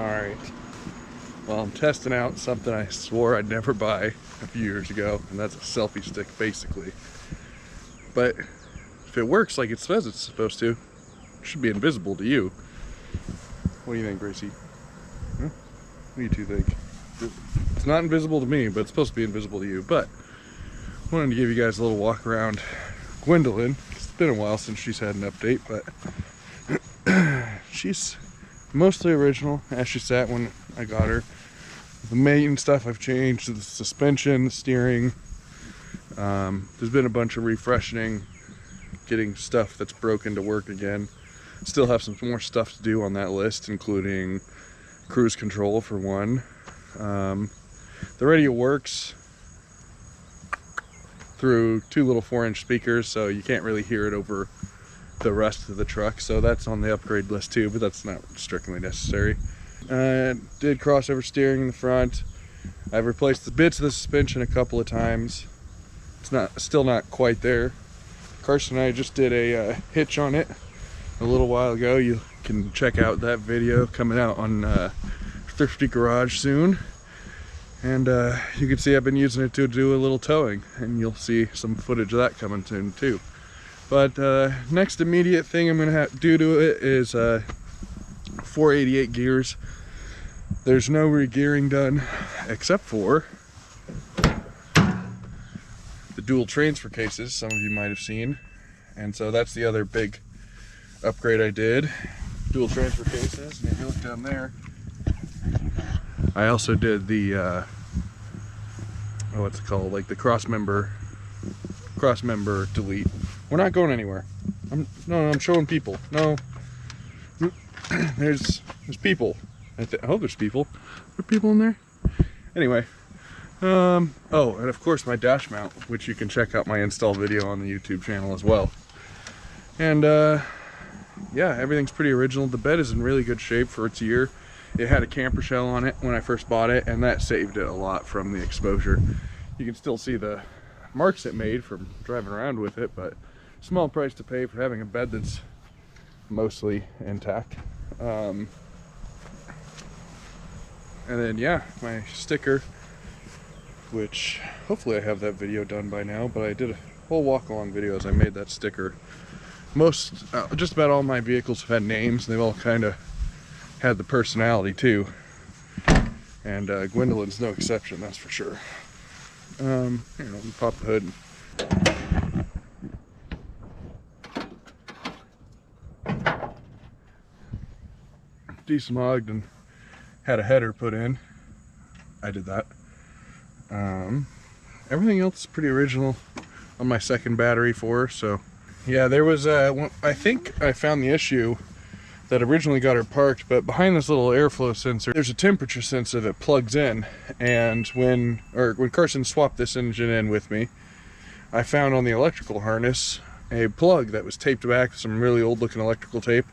Alright, well, I'm testing out something I swore I'd never buy a few years ago, and that's a selfie stick, basically. But if it works like it says it's supposed to, it should be invisible to you. What do you think, Gracie? Huh? What do you two think? It's not invisible to me, but it's supposed to be invisible to you. But I wanted to give you guys a little walk around Gwendolyn. It's been a while since she's had an update, but she's mostly original as she sat when I got her. The main stuff I've changed, the suspension, the steering. There's been a bunch of refreshing, getting stuff that's broken to work again. Still have some more stuff to do on that list, including cruise control for one. The radio works through two little 4-inch speakers, so you can't really hear it over the rest of the truck, so that's on the upgrade list too, but that's not strictly necessary. Did crossover steering in the front. I've replaced the bits of the suspension a couple of times. It's still not quite there. Carson and I just did a hitch on it a little while ago. You can check out that video coming out on Thrifty garage soon. And you can see I've been using it to do a little towing, and you'll see some footage of that coming soon too. But next immediate thing I'm going to do to it is 488 gears. There's no re-gearing done except for the dual transfer cases some of you might have seen. And so that's the other big upgrade I did. Dual transfer cases, and if you look down there, I also did the what's it called, like the cross member delete. We're not going anywhere. I'm showing people. No, there's people. I hope there's people. Are there people in there? Anyway, oh, and of course my dash mount, which you can check out my install video on the YouTube channel as well. And yeah, everything's pretty original. The bed is in really good shape for its year. It had a camper shell on it when I first bought it, and that saved it a lot from the exposure. You can still see the marks it made from driving around with it, but small price to pay for having a bed that's mostly intact. And then yeah, my sticker, which hopefully I have that video done by now, but I did a whole walk along video as I made that sticker. Just about all my vehicles have had names, and they've all kind of had the personality too, and Gwendolyn's no exception, that's for sure. Here, let me pop the hood. Desmogged and had a header put in. I did that. Everything else is pretty original on my second battery for her, so yeah, there was I think I found the issue that originally got her parked, but behind this little airflow sensor there's a temperature sensor that plugs in, and when Carson swapped this engine in with me, I found on the electrical harness a plug that was taped back with some really old looking electrical tape.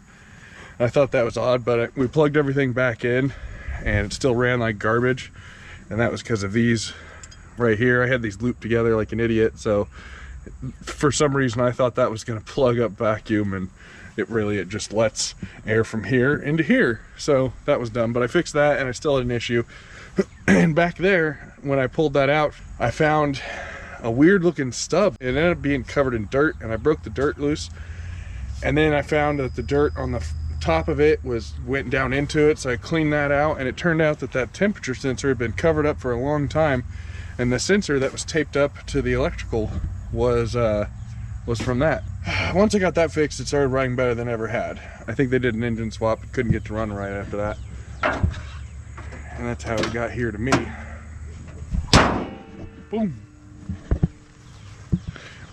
I thought that was odd, but we plugged everything back in and it still ran like garbage, and that was because of these right here. I had these looped together like an idiot, so for some reason I thought that was going to plug up vacuum, and it just lets air from here into here. So that was dumb, but I fixed that and I still had an issue. And back there, when I pulled that out, I found a weird looking stub. It ended up being covered in dirt, and I broke the dirt loose. And then I found that the dirt on the top of it went down into it, so I cleaned that out, and it turned out that temperature sensor had been covered up for a long time, and the sensor that was taped up to the electrical was from that. Once I got that fixed, it started running better than ever had. I think they did an engine swap, but couldn't get to run right after that. And that's how it got here to me. Boom.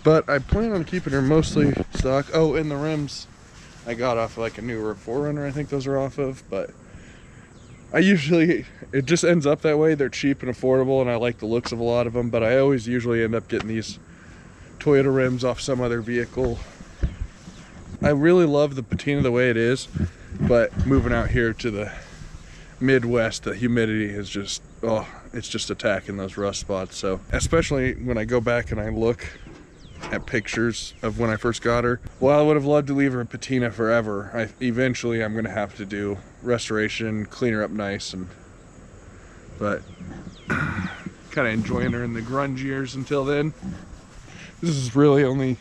But I plan on keeping her mostly stock. Oh, and the rims I got off of like a newer 4Runner, I think those are off of, but it just ends up that way. They're cheap and affordable, and I like the looks of a lot of them, but I always usually end up getting these Toyota rims off some other vehicle. I really love the patina the way it is, but moving out here to the Midwest, the humidity is just, oh, it's just attacking those rust spots. So especially when I go back and I look at pictures of when I first got her. While I would have loved to leave her a patina forever, eventually I'm gonna have to do restoration, clean her up nice, but kind of enjoying her in the grunge years until then. This is really only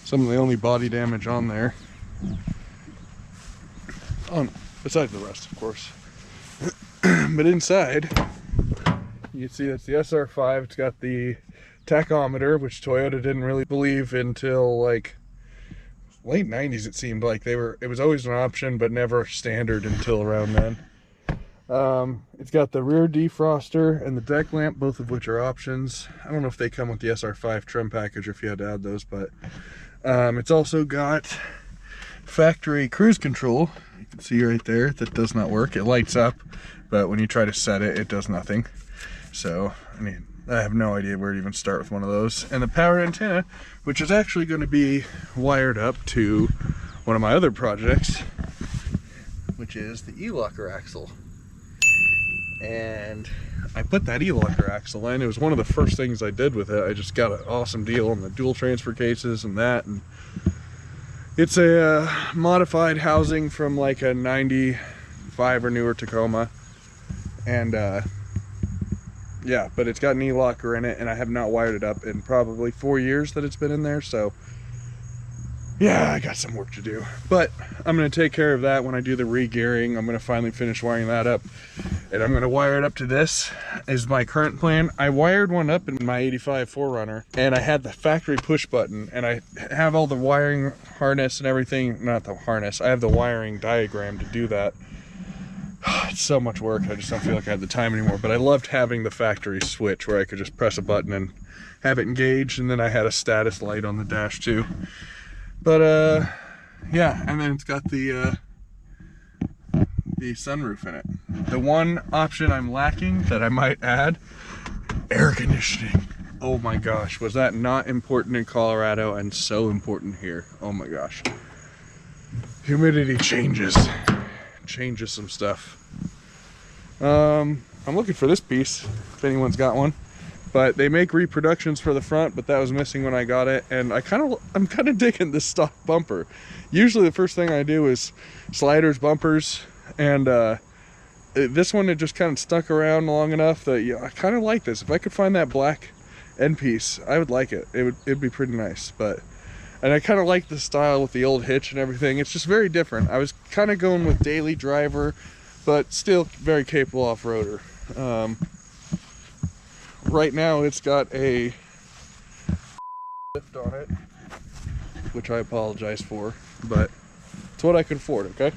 some of the only body damage on there. Besides the rest, of course. But inside, you can see that's the SR5. It's got the tachometer, which Toyota didn't really believe until like late 90s. It seemed like it was always an option, but never standard until around then. It's got the rear defroster and the deck lamp, both of which are options. I don't know if they come with the SR5 trim package or if you had to add those, but it's also got factory cruise control. You can see right there that does not work. It lights up, but when you try to set it, it does nothing. So, I mean, I have no idea where to even start with one of those. And the power antenna, which is actually going to be wired up to one of my other projects, which is the E-locker axle. And I put that E-locker axle in. It was one of the first things I did with it. I just got an awesome deal on the dual transfer cases and that. And it's a modified housing from like a 95 or newer Tacoma. And yeah, but it's got an E-locker in it, and I have not wired it up in probably 4 years that it's been in there. So yeah, I got some work to do, but I'm going to take care of that when I do the re-gearing. I'm going to finally finish wiring that up, and I'm going to wire it up to this is my current plan. I wired one up in my 85 4Runner, and I had the factory push button, and I have all the wiring harness and everything. Not the harness, I have the wiring diagram to do that. It's so much work, I just don't feel like I have the time anymore, but I loved having the factory switch where I could just press a button and have it engaged, and then I had a status light on the dash too. But yeah, and then it's got the sunroof in it. The one option I'm lacking that I might add, air conditioning. Oh my gosh, was that not important in Colorado and so important here? Oh my gosh. Humidity changes some stuff. I'm looking for this piece if anyone's got one. But they make reproductions for the front, but that was missing when I got it, and I'm kind of digging this stock bumper. Usually the first thing I do is sliders, bumpers, and this one, it just kind of stuck around long enough that, yeah, I kind of like this. If I could find that black end piece, I would like it. It'd be pretty nice. And I kind of like the style with the old hitch and everything. It's just very different. I was kind of going with daily driver, but still very capable off-roader. Right now it's got a lift on it, which I apologize for, but it's what I could afford, okay?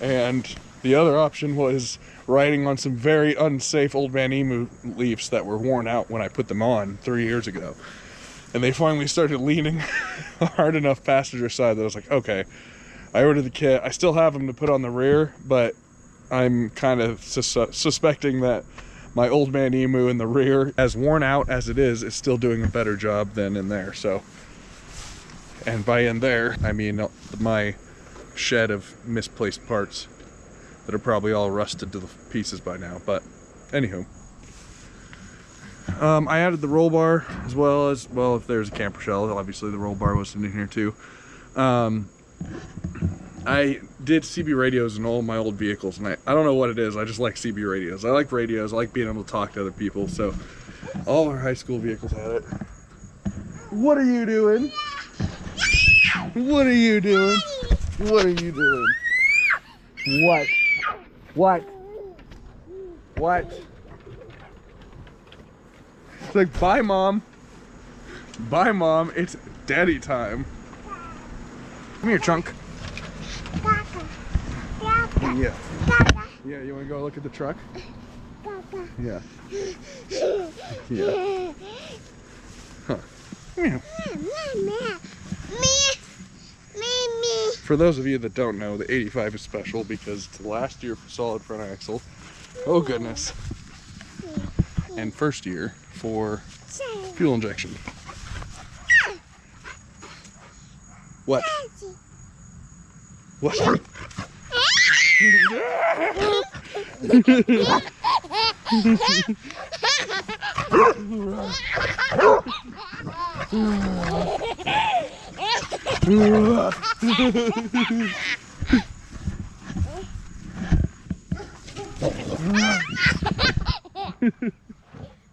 And the other option was riding on some very unsafe Old Man Emu leafs that were worn out when I put them on 3 years ago. And they finally started leaning hard enough passenger side that I was like, okay, I ordered the kit. I still have them to put on the rear, but I'm kind of suspecting that my Old Man Emu in the rear, as worn out as it is still doing a better job than in there. So, and by in there, I mean my shed of misplaced parts that are probably all rusted to the pieces by now. But anywho, I added the roll bar as well, if there's a camper shell, obviously the roll bar was in here too. I did CB radios in all my old vehicles, and I don't know what it is, I just like CB radios. I like radios, I like being able to talk to other people, so all our high school vehicles had it. What are you doing? What are you doing? What are you doing? What? What? What? It's like, bye mom. Bye mom, it's daddy time. Come here, Chunk. Yeah. Yeah, you want to go look at the truck? Yeah. Yeah. Huh. Meow. For those of you that don't know, the 85 is special because it's the last year for solid front axle. Oh goodness. And first year for fuel injection. What? What?